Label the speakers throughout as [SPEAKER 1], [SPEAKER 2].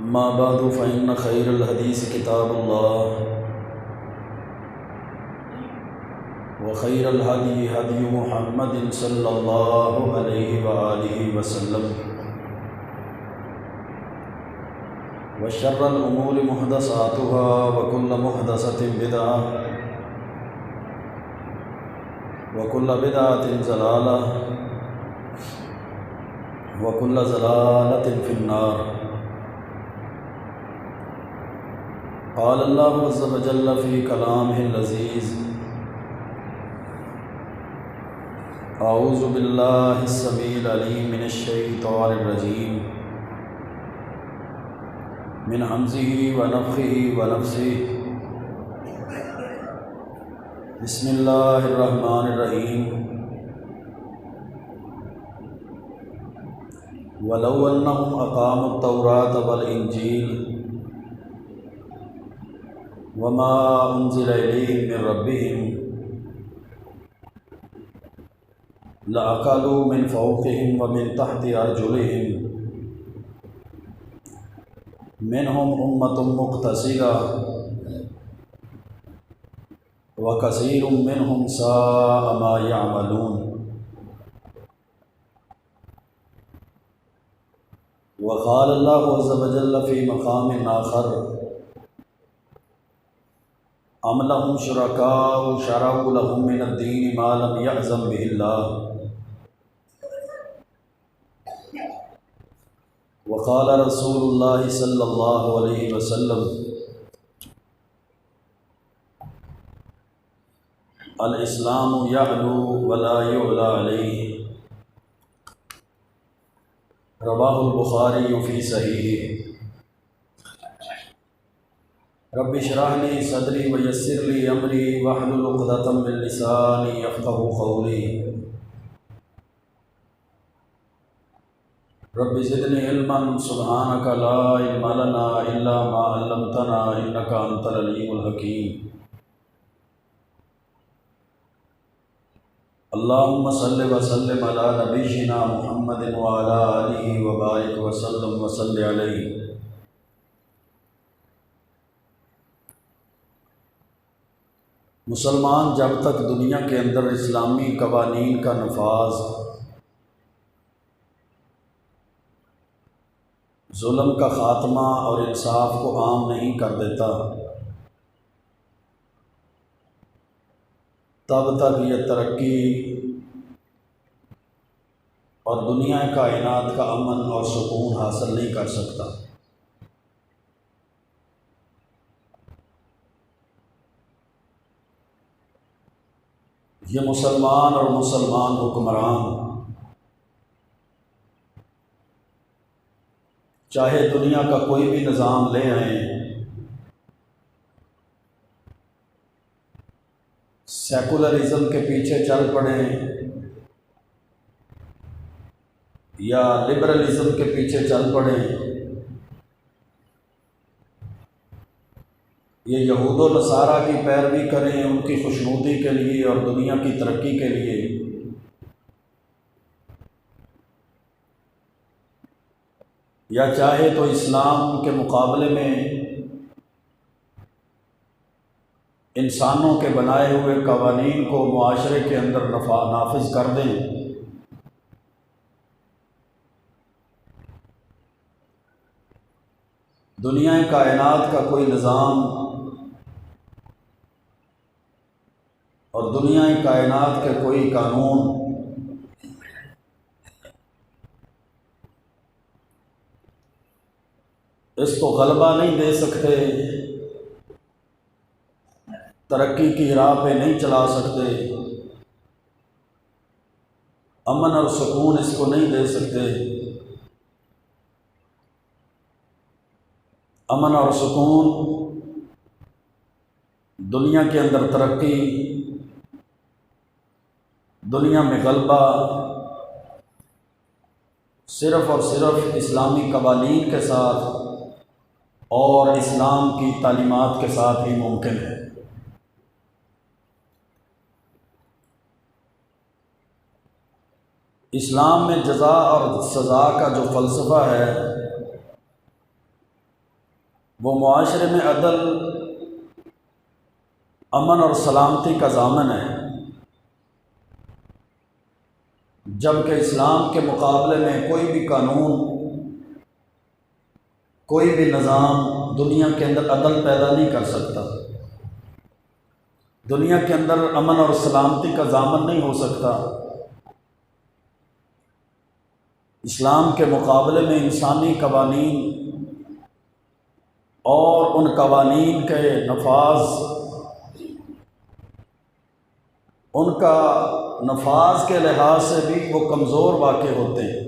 [SPEAKER 1] أما بعد فإن خير الحديث كتاب الله وخير الهدي هدي محمد صلى الله عليه وآله وسلم وشر الأمور محدثاتها وكل محدثة بدعة وكل بدعة ضلالة وكل ضلالة في النار. قال الله عز وجل في كلامه العزيز: أعوذ بالله السميع العليم من الشيطان الرجيم من همزه ونفخه ونفثه. بسم الله الرحمن الرحيم. ولو أنهم أقاموا التوراة والإنجيل وما أنزل إليهم من ربهم لأكلوا من فوقهم ومن تحت أرجلهم منهم أمة مقتصدة وكثير منهم ساء ما يعملون. وقال الله عز وجل في مقام آخر: أم لهم شركاء شرعوا لهم من الدين ما لم يأذن به الله. وقال رسول الله صلى الله عليه وسلم: الإسلام يعلو ولا يعلى عليه. رواه البخاري في صحيحه. رب اشرح لي صدري ويسر لي امري واحلل عقدة من لساني يفقهوا قولي. رب زدني علما سبحانك لا علم لنا الا ما علمتنا انك انت العليم الحكيم. اللهم صل وسلم على نبينا محمد وعلى آله وبارك وسلم وصل عليه. مسلمان جب تک دنیا کے اندر اسلامی قوانین کا نفاذ، ظلم کا خاتمہ اور انصاف کو عام نہیں کر دیتا، تب تک یہ ترقی اور دنیا کائنات کا امن اور سکون حاصل نہیں کر سکتا۔ یہ مسلمان اور مسلمان حکمران چاہے دنیا کا کوئی بھی نظام لے آئیں، سیکولرزم کے پیچھے چل پڑیں یا لبرلزم کے پیچھے چل پڑیں، یہ یہود و نصارہ کی پیروی کریں ان کی خوشنودی کے لیے اور دنیا کی ترقی کے لیے، یا چاہے تو اسلام کے مقابلے میں انسانوں کے بنائے ہوئے قوانین کو معاشرے کے اندر نافذ کر دیں، دنیا کائنات کا کوئی نظام اور دنیا کائنات کے کوئی قانون اس کو غلبہ نہیں دے سکتے، ترقی کی راہ پہ نہیں چلا سکتے، امن اور سکون اس کو نہیں دے سکتے۔ امن اور سکون، دنیا کے اندر ترقی، دنیا میں غلبہ صرف اور صرف اسلامی قوانین کے ساتھ اور اسلام کی تعلیمات کے ساتھ ہی ممکن ہے۔ اسلام میں جزا اور سزا کا جو فلسفہ ہے وہ معاشرے میں عدل، امن اور سلامتی کا ضامن ہے، جبکہ اسلام کے مقابلے میں کوئی بھی قانون، کوئی بھی نظام دنیا کے اندر عدل پیدا نہیں کر سکتا، دنیا کے اندر امن اور سلامتی کا ضامن نہیں ہو سکتا۔ اسلام کے مقابلے میں انسانی قوانین اور ان قوانین کے نفاذ، ان کا نفاذ کے لحاظ سے بھی وہ کمزور واقع ہوتے ہیں،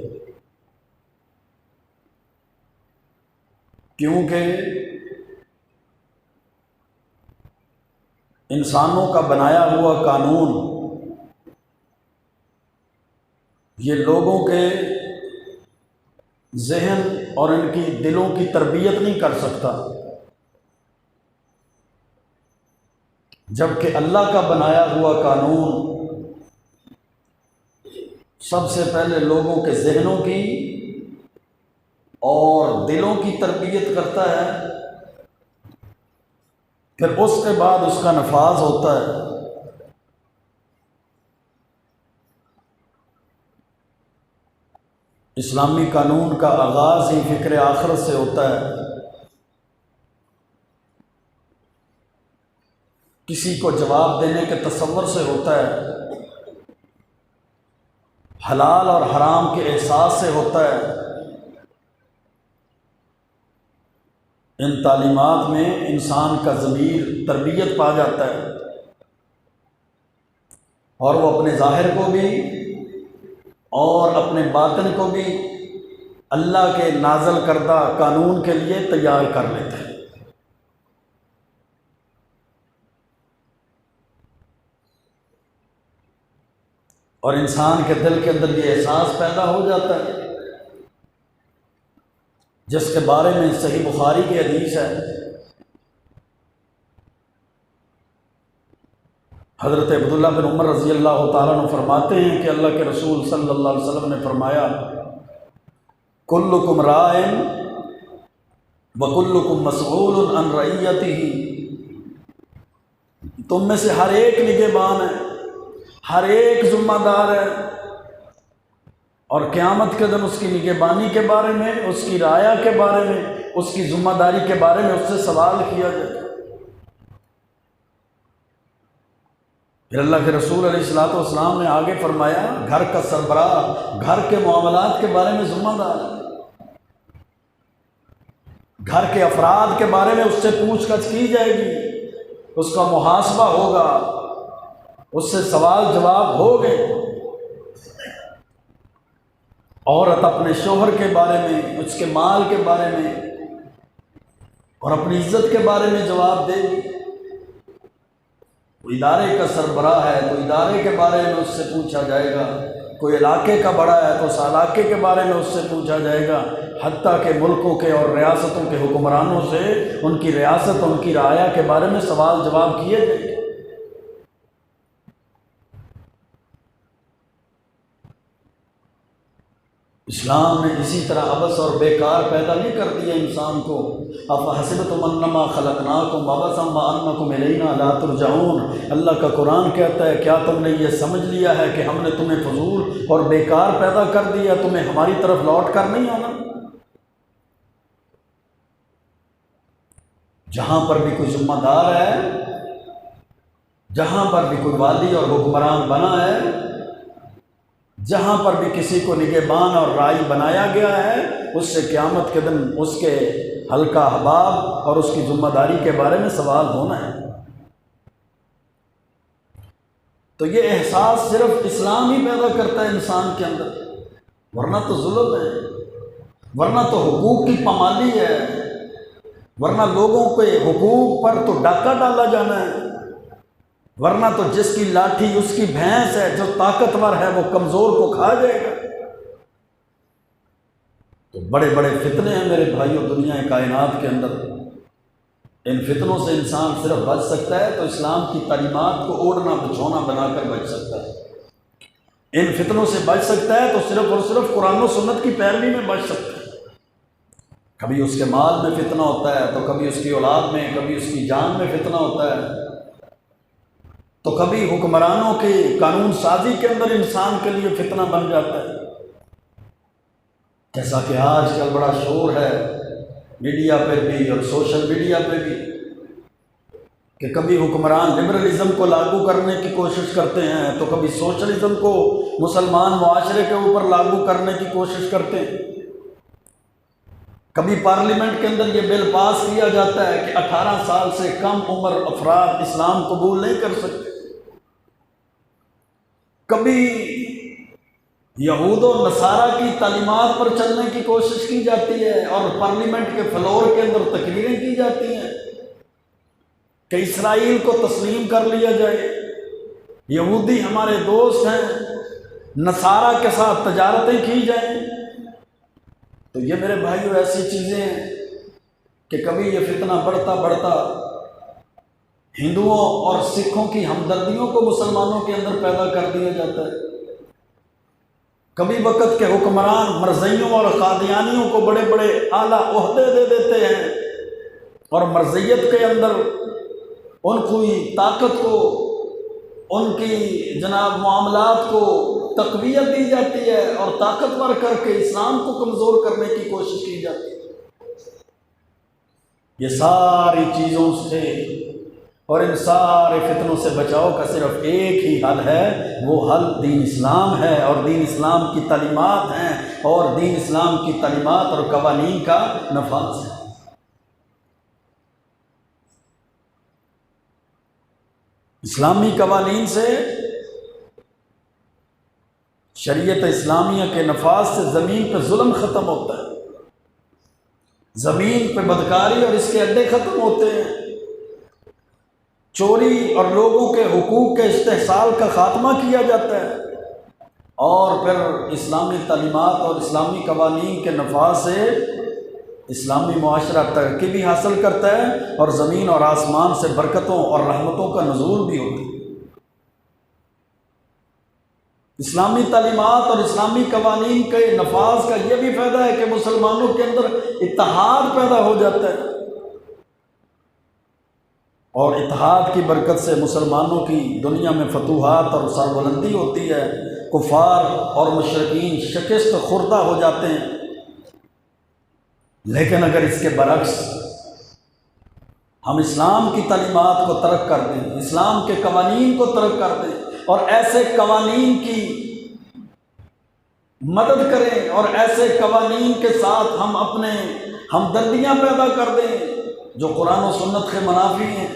[SPEAKER 1] کیونکہ انسانوں کا بنایا ہوا قانون یہ لوگوں کے ذہن اور ان کی دلوں کی تربیت نہیں کر سکتا، جبکہ اللہ کا بنایا ہوا قانون سب سے پہلے لوگوں کے ذہنوں کی اور دلوں کی تربیت کرتا ہے، پھر اس کے بعد اس کا نفاذ ہوتا ہے۔ اسلامی قانون کا آغاز ہی فکر آخرت سے ہوتا ہے۔ کسی کو جواب دینے کے تصور سے ہوتا ہے، حلال اور حرام کے احساس سے ہوتا ہے۔ ان تعلیمات میں انسان کا ضمیر تربیت پا جاتا ہے اور وہ اپنے ظاہر کو بھی اور اپنے باطن کو بھی اللہ کے نازل کردہ قانون کے لیے تیار کر لیتا ہے۔ اور انسان کے دل کے اندر یہ احساس پیدا ہو جاتا ہے، جس کے بارے میں صحیح بخاری کی حدیث ہے، حضرت عبداللہ بن عمر رضی اللہ تعالیٰ عنہ فرماتے ہیں کہ اللہ کے رسول صلی اللہ علیہ وسلم نے فرمایا، کلکم راع وکلکم مسئول عن رعیتہ، تم میں سے ہر ایک نگہبان ہے، ہر ایک ذمہ دار ہے، اور قیامت کے دن اس کی نگہبانی کے بارے میں، اس کی رعایا کے بارے میں، اس کی ذمہ داری کے بارے میں اس سے سوال کیا جائے گا۔ پھر اللہ کے رسول علیہ الصلوۃ والسلام نے آگے فرمایا، گھر کا سربراہ گھر کے معاملات کے بارے میں ذمہ دار ہے، گھر کے افراد کے بارے میں اس سے پوچھ گچھ کی جائے گی، اس کا محاسبہ ہوگا، اس سے سوال جواب ہوگے۔ عورت اپنے شوہر کے بارے میں، اس کے مال کے بارے میں اور اپنی عزت کے بارے میں جواب دے گی۔ کوئی ادارے کا سربراہ ہے تو ادارے کے بارے میں اس سے پوچھا جائے گا، کوئی علاقے کا بڑا ہے تو اس علاقے کے بارے میں اس سے پوچھا جائے گا، حتیٰ کہ ملکوں کے اور ریاستوں کے حکمرانوں سے ان کی ریاست، ان کی رعایا کے بارے میں سوال جواب کیے جائیں گے۔ اسلام نے اسی طرح عبث اور بیکار پیدا نہیں کر دیا انسان کو۔ افحسبتم انما خلقناکم عبثا وانکم الینا لا ترجعون، اللہ کا قرآن کہتا ہے کیا تم نے یہ سمجھ لیا ہے کہ ہم نے تمہیں فضول اور بیکار پیدا کر دیا، تمہیں ہماری طرف لوٹ کر نہیں آنا؟ جہاں پر بھی کوئی ذمہ دار ہے، جہاں پر بھی کوئی والی اور حکمران بنا ہے، جہاں پر بھی کسی کو نگہبان اور راعی بنایا گیا ہے، اس سے قیامت کے دن اس کے حلقہ احباب اور اس کی ذمہ داری کے بارے میں سوال ہونا ہے۔ تو یہ احساس صرف اسلام ہی پیدا کرتا ہے انسان کے اندر، ورنہ تو ظلم ہے، ورنہ تو حقوق کی پامالی ہے، ورنہ لوگوں کے حقوق پر تو ڈاکہ ڈالا جانا ہے، ورنہ تو جس کی لاٹھی اس کی بھینس ہے، جو طاقتور ہے وہ کمزور کو کھا جائے گا۔ تو بڑے بڑے فتنے ہیں میرے بھائیوں دنیا کائنات کے اندر، ان فتنوں سے انسان صرف بچ سکتا ہے تو اسلام کی تعلیمات کو اوڑھنا بچھونا بنا کر بچ سکتا ہے۔ ان فتنوں سے بچ سکتا ہے تو صرف اور صرف قرآن و سنت کی پیروی میں بچ سکتا ہے۔ کبھی اس کے مال میں فتنہ ہوتا ہے، تو کبھی اس کی اولاد میں، کبھی اس کی جان میں فتنہ ہوتا ہے، تو کبھی حکمرانوں کی قانون سازی کے اندر انسان کے لیے فتنہ بن جاتا ہے۔ جیسا کہ آج کل بڑا شور ہے میڈیا پہ بھی اور سوشل میڈیا پہ بھی، کہ کبھی حکمران لبرلزم کو لاگو کرنے کی کوشش کرتے ہیں، تو کبھی سوشلزم کو مسلمان معاشرے کے اوپر لاگو کرنے کی کوشش کرتے ہیں۔ کبھی پارلیمنٹ کے اندر یہ بل پاس کیا جاتا ہے کہ 18 سال سے کم عمر افراد اسلام قبول نہیں کر سکتے۔ کبھی یہود و نصارہ کی تعلیمات پر چلنے کی کوشش کی جاتی ہے اور پارلیمنٹ کے فلور کے اندر تقریریں کی جاتی ہیں کہ اسرائیل کو تسلیم کر لیا جائے، یہودی ہمارے دوست ہیں، نصارہ کے ساتھ تجارتیں کی جائیں۔ تو یہ میرے بھائیو ایسی چیزیں ہیں کہ کبھی یہ فتنہ بڑھتا بڑھتا ہندوؤں اور سکھوں کی ہمدردیوں کو مسلمانوں کے اندر پیدا کر دیا جاتا ہے۔ کبھی وقت کے حکمران مرزیوں اور قادیانیوں کو بڑے بڑے اعلیٰ عہدے دے دیتے ہیں اور مرزیت کے اندر ان کی طاقت کو، ان کی جناب معاملات کو تقویت دی جاتی ہے اور طاقتور کر کے اسلام کو کمزور کرنے کی کوشش کی جاتی ہے۔ یہ ساری چیزوں سے اور ان سارے فتنوں سے بچاؤ کا صرف ایک ہی حل ہے، وہ حل دین اسلام ہے اور دین اسلام کی تعلیمات ہیں اور دین اسلام کی تعلیمات اور قوانین کا نفاذ ہے۔ اسلامی قوانین سے، شریعت اسلامیہ کے نفاذ سے زمین پہ ظلم ختم ہوتا ہے، زمین پہ بدکاری اور اس کے اڈے ختم ہوتے ہیں، چوری اور لوگوں کے حقوق کے استحصال کا خاتمہ کیا جاتا ہے، اور پھر اسلامی تعلیمات اور اسلامی قوانین کے نفاذ سے اسلامی معاشرہ ترقی بھی حاصل کرتا ہے اور زمین اور آسمان سے برکتوں اور رحمتوں کا نزول بھی ہوتا ہے۔ اسلامی تعلیمات اور اسلامی قوانین کے نفاذ کا یہ بھی فائدہ ہے کہ مسلمانوں کے اندر اتحاد پیدا ہو جاتا ہے، اور اتحاد کی برکت سے مسلمانوں کی دنیا میں فتوحات اور سربلندی ہوتی ہے، کفار اور مشرکین شکست خوردہ ہو جاتے ہیں۔ لیکن اگر اس کے برعکس ہم اسلام کی تعلیمات کو ترک کر دیں، اسلام کے قوانین کو ترک کر دیں اور ایسے قوانین کی مدد کریں اور ایسے قوانین کے ساتھ ہم اپنے ہمدردیاں پیدا کر دیں جو قرآن و سنت کے منافی ہیں،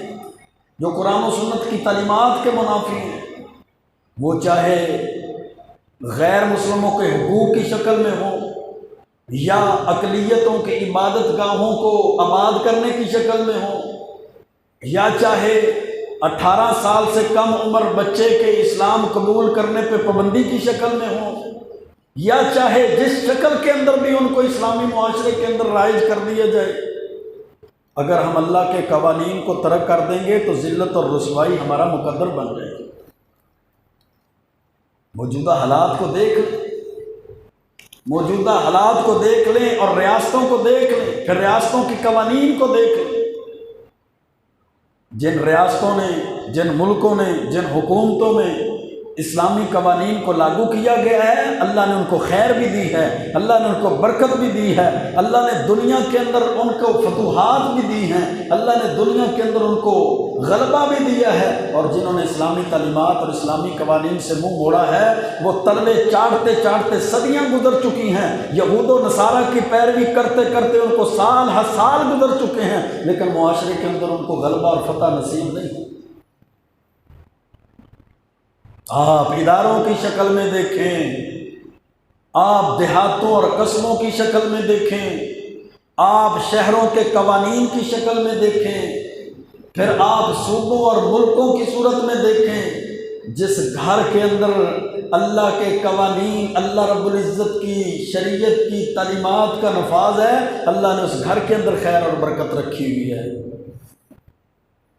[SPEAKER 1] جو قرآن و سنت کی تعلیمات کے منافی ہیں، وہ چاہے غیر مسلموں کے حقوق کی شکل میں ہوں یا اقلیتوں کے عبادت گاہوں کو آباد کرنے کی شکل میں ہوں، یا چاہے 18 سال سے کم عمر بچے کے اسلام قبول کرنے پہ پابندی کی شکل میں ہوں، یا چاہے جس شکل کے اندر بھی ان کو اسلامی معاشرے کے اندر رائج کر دیا جائے، اگر ہم اللہ کے قوانین کو ترک کر دیں گے تو ذلت اور رسوائی ہمارا مقدر بن جائے گی۔ موجودہ حالات کو دیکھ لیں، موجودہ حالات کو دیکھ لیں اور ریاستوں کو دیکھ لیں، پھر ریاستوں کی قوانین کو دیکھ لیں۔ جن ریاستوں نے، جن ملکوں نے، جن حکومتوں میں اسلامی قوانین کو لاگو کیا گیا ہے، اللہ نے ان کو خیر بھی دی ہے، اللہ نے ان کو برکت بھی دی ہے، اللہ نے دنیا کے اندر ان کو فتوحات بھی دی ہیں، اللہ نے دنیا کے اندر ان کو غلبہ بھی دیا ہے، اور جنہوں نے اسلامی تعلیمات اور اسلامی قوانین سے منہ موڑا ہے وہ تلوے چاٹتے چاٹتے صدیاں گزر چکی ہیں، یہود و نصارہ کی پیروی کرتے کرتے ان کو سال ہر سال گزر چکے ہیں، لیکن معاشرے کے اندر ان کو غلبہ اور فتح نصیب نہیں۔ آپ اداروں کی شکل میں دیکھیں، آپ دیہاتوں اور قصبوں کی شکل میں دیکھیں، آپ شہروں کے قوانین کی شکل میں دیکھیں، پھر آپ صوبوں اور ملکوں کی صورت میں دیکھیں۔ جس گھر کے اندر اللہ کے قوانین، اللہ رب العزت کی شریعت کی تعلیمات کا نفاذ ہے، اللہ نے اس گھر کے اندر خیر اور برکت رکھی ہوئی ہے۔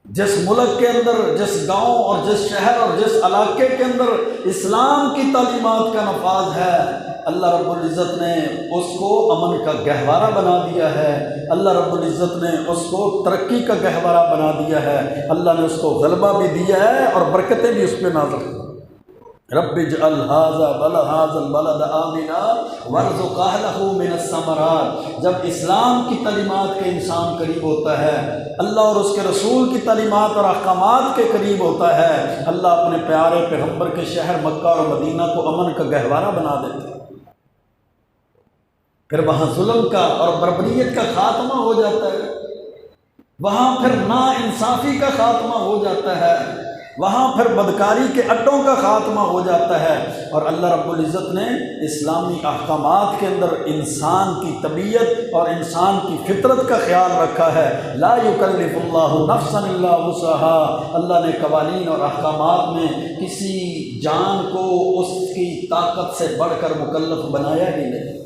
[SPEAKER 1] جس ملک کے اندر، جس گاؤں اور جس شہر اور جس علاقے کے اندر اسلام کی تعلیمات کا نفاذ ہے، اللہ رب العزت نے اس کو امن کا گہوارہ بنا دیا ہے، اللہ رب العزت نے اس کو ترقی کا گہوارہ بنا دیا ہے، اللہ نے اس کو غلبہ بھی دیا ہے اور برکتیں بھی اس پہ نازل کی۔ رب اجعل هذا البلد آمنا وارزق اهله من الثمرات۔ جب اسلام کی تعلیمات کے انسان قریب ہوتا ہے، اللہ اور اس کے رسول کی تعلیمات اور احکامات کے قریب ہوتا ہے، اللہ اپنے پیارے پیغمبر کے شہر مکہ اور مدینہ کو امن کا گہوارہ بنا دیتا ہے۔ پھر وہاں ظلم کا اور بربریت کا خاتمہ ہو جاتا ہے، وہاں پھر نا انصافی کا خاتمہ ہو جاتا ہے، وہاں پھر بدکاری کے اڈوں کا خاتمہ ہو جاتا ہے، اور اللہ رب العزت نے اسلامی احکامات کے اندر انسان کی طبیعت اور انسان کی فطرت کا خیال رکھا ہے۔ لا یکلف اللہ نفسا الا وسعها، اللہ نے قوانین اور احکامات میں کسی جان کو اس کی طاقت سے بڑھ کر مکلف بنایا ہی نہیں۔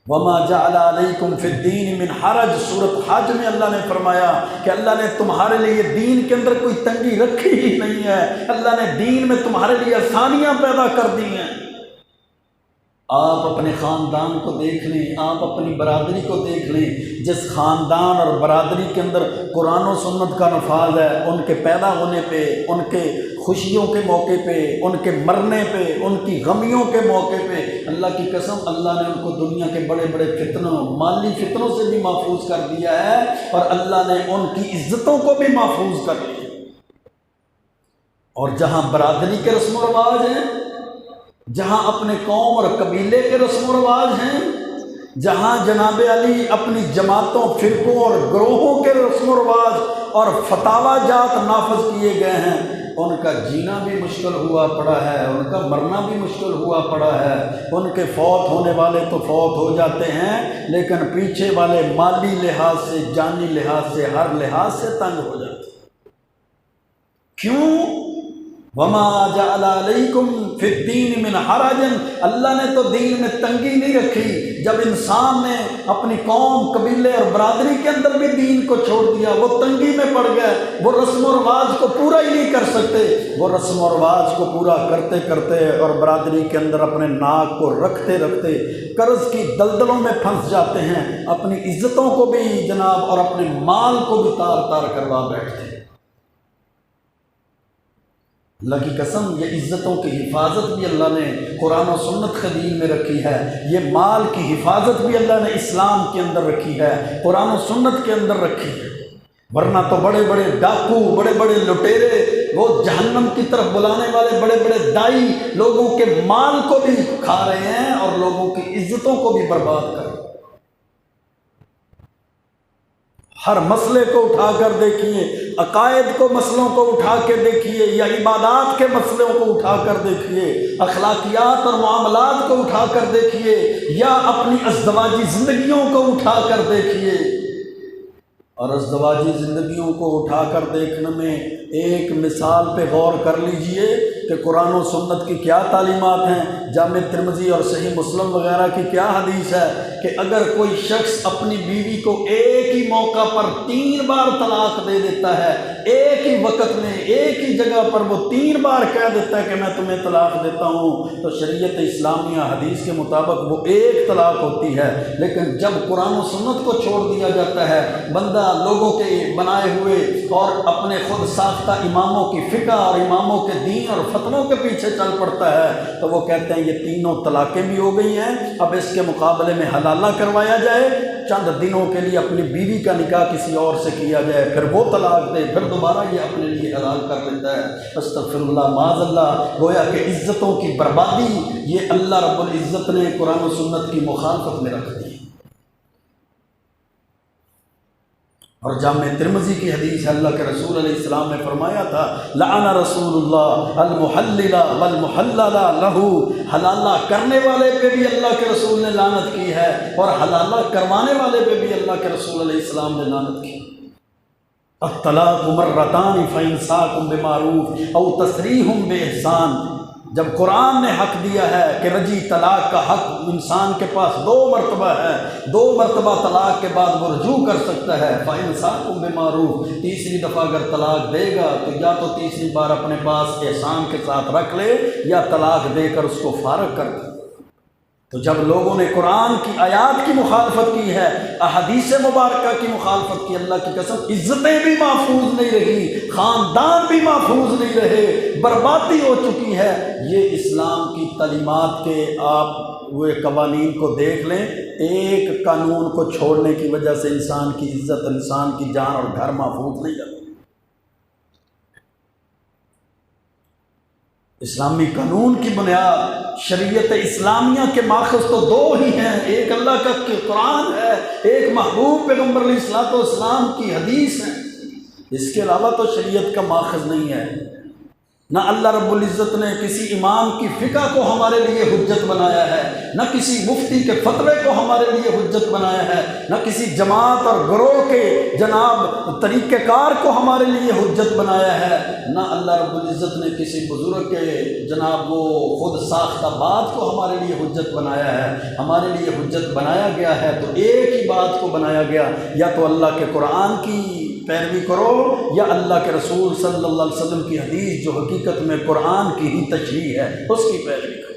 [SPEAKER 1] وما جعل علیکم فی الدین من حرج، سورۃ حج میں اللہ نے فرمایا کہ اللہ نے تمہارے لیے دین کے اندر کوئی تنگی رکھی ہی نہیں ہے، اللہ نے دین میں تمہارے لیے آسانیاں پیدا کر دی ہیں۔ آپ اپنے خاندان کو دیکھ لیں، آپ اپنی برادری کو دیکھ لیں، جس خاندان اور برادری کے اندر قرآن و سنت کا نفاذ ہے، ان کے پیدا ہونے پہ، ان کے خوشیوں کے موقع پہ، ان کے مرنے پہ، ان کی غمیوں کے موقع پہ، اللہ کی قسم اللہ نے ان کو دنیا کے بڑے بڑے فتنوں، مالی فتنوں سے بھی محفوظ کر دیا ہے، اور اللہ نے ان کی عزتوں کو بھی محفوظ کر لیا۔ اور جہاں برادری کے رسم و رواج ہیں، جہاں اپنے قوم اور قبیلے کے رسم و رواج ہیں، جہاں جناب علی اپنی جماعتوں، فرقوں اور گروہوں کے رسم و رواج اور فتاوی جات نافذ کیے گئے ہیں، ان کا جینا بھی مشکل ہوا پڑا ہے، ان کا مرنا بھی مشکل ہوا پڑا ہے، ان کے فوت ہونے والے تو فوت ہو جاتے ہیں، لیکن پیچھے والے مالی لحاظ سے، جانی لحاظ سے، ہر لحاظ سے تنگ ہو جاتے ہیں۔ کیوں؟ وما جعل علیکم فی الدین من حرج، اللہ نے تو دین میں تنگی نہیں رکھی۔ جب انسان نے اپنی قوم، قبیلے اور برادری کے اندر بھی دین کو چھوڑ دیا، وہ تنگی میں پڑ گئے، وہ رسم و رواج کو پورا ہی نہیں کر سکتے، وہ رسم و رواج کو پورا کرتے کرتے اور برادری کے اندر اپنے ناک کو رکھتے رکھتے قرض کی دلدلوں میں پھنس جاتے ہیں، اپنی عزتوں کو بھی جناب اور اپنے مال کو بھی تار تار کروا بیٹھتے ہیں۔ اللہ کی قسم یہ عزتوں کی حفاظت بھی اللہ نے قرآن و سنت کے دین میں رکھی ہے، یہ مال کی حفاظت بھی اللہ نے اسلام کے اندر رکھی ہے، قرآن و سنت کے اندر رکھی ہے۔ ورنہ تو بڑے بڑے ڈاکو، بڑے بڑے لٹیرے، وہ جہنم کی طرف بلانے والے بڑے بڑے دائی لوگوں کے مال کو بھی کھا رہے ہیں اور لوگوں کی عزتوں کو بھی برباد کر رہے ہیں۔ ہر مسئلے کو اٹھا کر دیکھیے، عقائد کو مسئلوں کو اٹھا کے دیکھیے، یا عبادات کے مسئلوں کو اٹھا کر دیکھیے، اخلاقیات اور معاملات کو اٹھا کر دیکھیے، یا اپنی ازدواجی زندگیوں کو اٹھا کر دیکھیے۔ اور ازدواجی زندگیوں کو اٹھا کر دیکھنے میں ایک مثال پہ غور کر لیجئے کہ قرآن و سنت کی کیا تعلیمات ہیں، جامع ترمذی اور صحیح مسلم وغیرہ کی کیا حدیث ہے کہ اگر کوئی شخص اپنی بیوی کو ایک ہی موقع پر 3 بار طلاق دے دیتا ہے، ایک ہی وقت میں ایک ہی جگہ پر وہ 3 بار کہہ دیتا ہے کہ میں تمہیں طلاق دیتا ہوں، تو شریعت اسلامیہ حدیث کے مطابق وہ ایک طلاق ہوتی ہے۔ لیکن جب قرآن و سنت کو چھوڑ دیا جاتا ہے، بندہ لوگوں کے بنائے ہوئے اور اپنے خود ساختہ اماموں کی فقہ اور اماموں کے دین اور فتووں کے پیچھے چل پڑتا ہے، تو وہ کہتے ہیں یہ 3 طلاقیں بھی ہو گئی ہیں، اب اس کے مقابلے میں حلالہ کروایا جائے، چند دنوں کے لیے اپنی بیوی کا نکاح کسی اور سے کیا جائے، پھر وہ طلاق دے، پھر دوبارہ یہ اپنے لیے حلال کر لیتا ہے۔ استغفر اللہ، معاذ اللہ۔ گویا کہ عزتوں کی بربادی یہ اللہ رب العزت نے قرآن و سنت کی مخالفت میں رکھ دی۔ اور جامع ترمذی کی حدیث ہے، اللہ کے رسول علیہ السلام نے فرمایا تھا، لعن رسول اللہ المحلل والمحلل لہ، حلالہ کرنے والے پہ بھی اللہ کے رسول نے لعنت کی ہے، اور حلالہ کروانے والے پہ بھی اللہ کے رسول علیہ السلام نے لعنت کی۔ الطلاق مرتان فإمساک بمعروف او تسریح بإحسان، جب قرآن نے حق دیا ہے کہ رجی طلاق کا حق انسان کے پاس 2 مرتبہ ہے، 2 مرتبہ طلاق کے بعد وہ رجوع کر سکتا ہے، فَإِمْسَاكٌ بِمَعْرُوفٍ، تیسری دفعہ اگر طلاق دے گا تو یا تو تیسری بار اپنے پاس احسان کے ساتھ رکھ لے یا طلاق دے کر اس کو فارغ کر دے۔ تو جب لوگوں نے قرآن کی آیات کی مخالفت کی ہے، احادیث مبارکہ کی مخالفت کی، اللہ کی قسم عزتیں بھی محفوظ نہیں رہی، خاندان بھی محفوظ نہیں رہے، بربادی ہو چکی ہے۔ یہ اسلام کی تعلیمات کے آپ وہ قوانین کو دیکھ لیں، ایک قانون کو چھوڑنے کی وجہ سے انسان کی عزت، انسان کی جان اور گھر محفوظ نہیں رہتے۔ اسلامی قانون کی بنیاد شریعت اسلامیہ کے ماخذ تو 2 ہی ہیں، ایک اللہ کا قرآن ہے، ایک محبوب پیغمبر علیہ الصلوۃ والسلام کی حدیث ہے۔ اس کے علاوہ تو شریعت کا ماخذ نہیں ہے۔ نہ اللہ رب العزت نے کسی امام کی فقہ کو ہمارے لیے حجت بنایا ہے، نہ کسی مفتی کے فتوے کو ہمارے لیے حجت بنایا ہے، نہ کسی جماعت اور گروہ کے جناب طریقہ کار کو ہمارے لیے حجت بنایا ہے، نہ اللہ رب العزت نے کسی بزرگ کے جناب وہ خود ساختہ بات کو ہمارے لیے حجت بنایا ہے۔ ہمارے لیے حجت بنایا گیا ہے تو ایک ہی بات کو بنایا گیا، یا تو اللہ کے قرآن کی پیروی کرو یا اللہ کے رسول صلی اللہ علیہ وسلم کی حدیث جو حقیقت میں قرآن کی ہی تشریح ہے اس کی پیروی کرو۔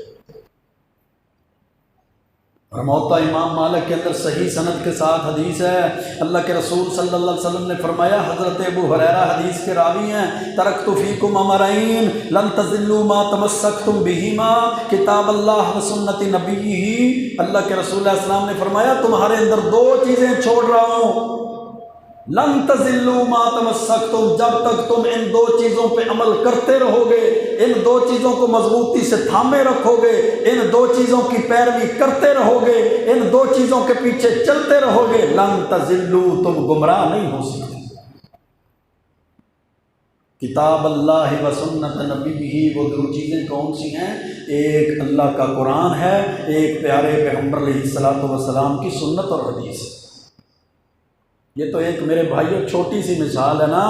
[SPEAKER 1] اور موطا امام مالک کے اندر صحیح سند کے ساتھ حدیث ہے، اللہ کے رسول صلی اللہ علیہ وسلم نے فرمایا، حضرت ابو ہریرہ حدیث کے راوی ہیں، ترکت فیکم امرین لن تضلوا ما تمسکتم بہما کتاب اللہ و سنت نبیہ۔ اللہ کے رسول علیہ السلام نے فرمایا تمہارے اندر 2 چیزیں چھوڑ رہا ہوں، لن تضلوا ما تمسکتم، جب تک تم ان 2 چیزوں پہ عمل کرتے رہو گے، ان 2 چیزوں کو مضبوطی سے تھامے رکھو گے، ان 2 چیزوں کی پیروی کرتے رہو گے، ان 2 چیزوں کے پیچھے چلتے رہو گے، لن تضلوا، تم گمراہ نہیں ہو سکتے۔ کتاب اللہ و سنت نبیہ، وہ 2 چیزیں کون سی ہیں؟ ایک اللہ کا قرآن ہے، ایک پیارے پیغمبر علیہ الصلوۃ والسلام کی سنت اور حدیث ہے۔ یہ تو ایک میرے بھائیوں چھوٹی سی مثال ہے نا۔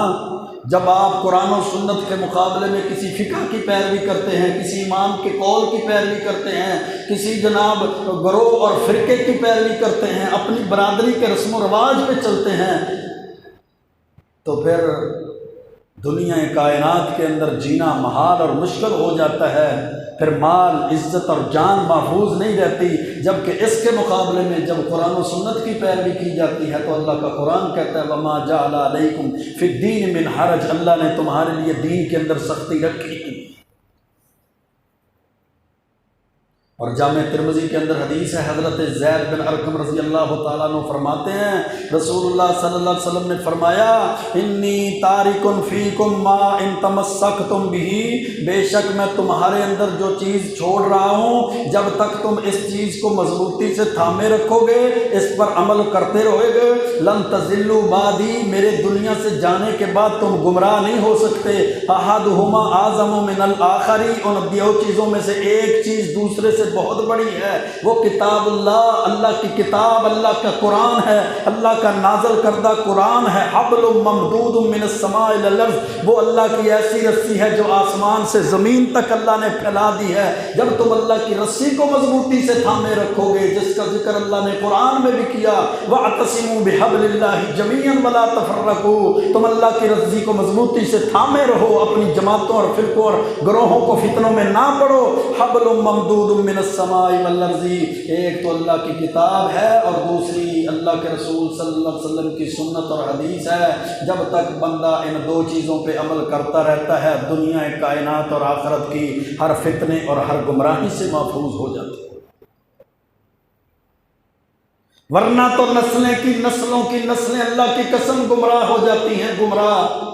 [SPEAKER 1] جب آپ قرآن و سنت کے مقابلے میں کسی فقہ کی پیروی کرتے ہیں، کسی امام کے قول کی پیروی کرتے ہیں، کسی جناب گروہ اور فرقے کی پیروی کرتے ہیں، اپنی برادری کے رسم و رواج پہ چلتے ہیں، تو پھر دنیا کائنات کے اندر جینا محال اور مشکل ہو جاتا ہے، پھر مال، عزت اور جان محفوظ نہیں رہتی۔ جبکہ اس کے مقابلے میں جب قرآن و سنت کی پیروی کی جاتی ہے تو اللہ کا قرآن کہتا ہے وَمَا جَعَلَ عَلَيْكُمْ فِي الدِّينِ مِنْ حَرَجٍ، اللہ نے تمہارے لیے دین کے اندر سختی رکھی۔ اور جامع ترمذی کے اندر حدیث ہے، حضرت زید بن ارقم رضی اللہ تعالیٰ عنہ فرماتے ہیں، رسول اللہ صلی اللہ علیہ وسلم نے فرمایا، انی تارک فیکم ما ان تمسکتم بہ، بے شک میں تمہارے اندر جو چیز چھوڑ رہا ہوں، جب تک تم اس چیز کو مضبوطی سے تھامے رکھو گے، اس پر عمل کرتے رہو گے، لن تضلوا بعدی، میرے دنیا سے جانے کے بعد تم گمراہ نہیں ہو سکتے۔ احدہما اعظم من الآخر، ان 2 چیزوں میں سے ایک چیز دوسرے سے بہت بڑی ہے، وہ کتاب اللہ، اللہ کی کتاب، اللہ کا قرآن ہے، اللہ کا نازل کردہ قرآن ہے، حبل ممدود من السماء الی الارض، وہ اللہ کی ایسی رسی ہے جو آسمان سے زمین تک اللہ نے پھیلا دی ہے۔ جب تم اللہ کی رسی کو مضبوطی سے تھامے رکھو گے، جس کا ذکر اللہ نے قرآن میں بھی کیا، وَاعْتَصِمُوا بِحَبْلِ اللَّهِ جَمِيعًا وَلَا تَفَرَّقُوا، تم اللہ کی رسی کو مضبوطی سے تھامے رہو، اپنی جماعتوں اور فرقوں اور گروہوں کو فتنوں میں نہ پڑو۔ حبل ممدود من السماء والارض، ایک تو اللہ کی کتاب ہے اور دوسری اللہ کے رسول صلی اللہ علیہ وسلم کی سنت اور حدیث ہے۔ جب تک بندہ ان 2 چیزوں پہ عمل کرتا رہتا ہے، دنیا کائنات اور آخرت کی ہر فتنے اور ہر گمراہی سے محفوظ ہو جاتا ہے۔ ورنہ تو نسلوں کی نسلیں اللہ کی قسم گمراہ ہو جاتی ہیں، گمراہ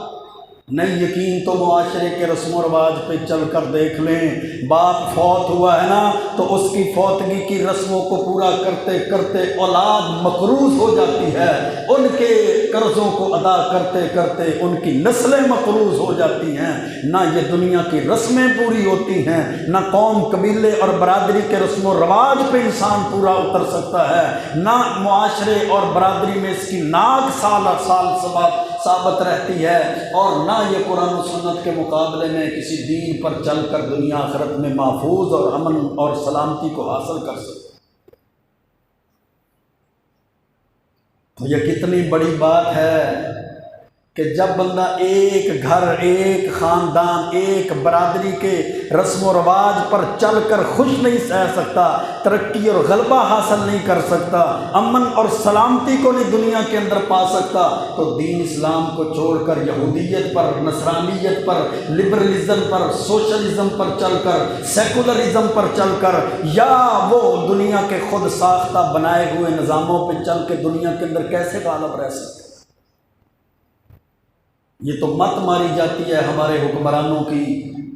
[SPEAKER 1] نہیں۔ یقین تو معاشرے کے رسم و رواج پہ چل کر دیکھ لیں، باپ فوت ہوا ہے نا تو اس کی فوتگی کی رسموں کو پورا کرتے کرتے اولاد مقروض ہو جاتی ہے، ان کے قرضوں کو ادا کرتے کرتے ان کی نسلیں مقروض ہو جاتی ہیں۔ نہ یہ دنیا کی رسمیں پوری ہوتی ہیں، نہ قوم، قبیلے اور برادری کے رسم و رواج پہ انسان پورا اتر سکتا ہے، نہ معاشرے اور برادری میں اس کی ناک سال ثابت رہتی ہے، اور نہ یہ قرآن و سنت کے مقابلے میں کسی دین پر چل کر دنیا آخرت میں محفوظ اور امن اور سلامتی کو حاصل کر سکتے۔ تو یہ کتنی بڑی بات ہے کہ جب بندہ ایک گھر، ایک خاندان، ایک برادری کے رسم و رواج پر چل کر خوش نہیں سہ سکتا، ترقی اور غلبہ حاصل نہیں کر سکتا، امن اور سلامتی کو نہیں دنیا کے اندر پا سکتا، تو دین اسلام کو چھوڑ کر یہودیت پر، نصرانیت پر، لبرلزم پر، سوشلزم پر چل کر، سیکولرزم پر چل کر، یا وہ دنیا کے خود ساختہ بنائے ہوئے نظاموں پہ چل کے دنیا کے اندر کیسے غالب رہ سکتا؟ یہ تو مت ماری جاتی ہے ہمارے حکمرانوں کی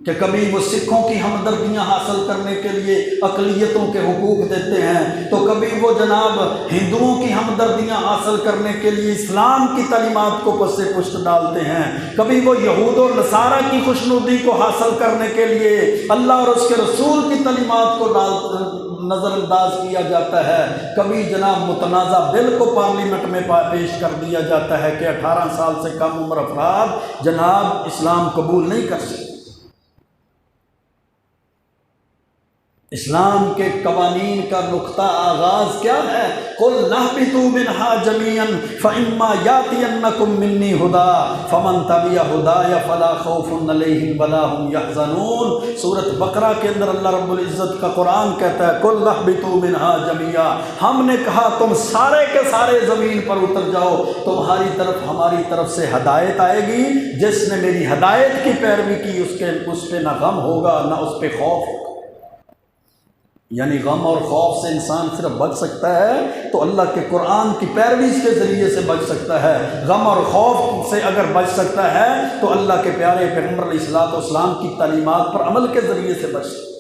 [SPEAKER 1] کہ کبھی وہ سکھوں کی ہمدردیاں حاصل کرنے کے لیے اقلیتوں کے حقوق دیتے ہیں، تو کبھی وہ جناب ہندوؤں کی ہمدردیاں حاصل کرنے کے لیے اسلام کی تعلیمات کو پس پشت ڈالتے ہیں، کبھی وہ یہود و نصارہ کی خوشنودی کو حاصل کرنے کے لیے اللہ اور اس کے رسول کی تعلیمات کو نظر انداز کیا جاتا ہے، کبھی جناب متنازع بل کو پارلیمنٹ میں پیش کر دیا جاتا ہے کہ 18 سال سے کم عمر افراد جناب اسلام قبول نہیں کر سکتے۔ اسلام کے قوانین کا نقطہ آغاز کیا ہے؟ قُلْ نَهْبِطُوا مِنْهَا جَمِيعًا فَإِمَّا يَأْتِيَنَّكُم مِّنِّي هُدًى فَمَن تَبِعَ هُدَايَ فَلَا خَوْفٌ عَلَيْهِمْ وَلَا هُمْ يَحْزَنُونَ۔ سورۃ بقرہ کے اندر اللہ رب العزت کا قرآن کہتا ہے قُلْ نَهْبِطُوا مِنْهَا جَمِيعًا، ہم نے کہا تم سارے کے سارے زمین پر اتر جاؤ، تمہاری طرف ہماری طرف سے ہدایت آئے گی، جس نے میری ہدایت کی پیروی کی اس پہ نہ غم ہوگا نہ اس پہ خوف ہوگا۔ یعنی غم اور خوف سے انسان صرف بچ سکتا ہے تو اللہ کے قرآن کی پیروی کے ذریعے سے بچ سکتا ہے، غم اور خوف سے اگر بچ سکتا ہے تو اللہ کے پیارے پیغمبر علیہ الصلوۃ والسلام کی تعلیمات پر عمل کے ذریعے سے بچ سکتا ہے۔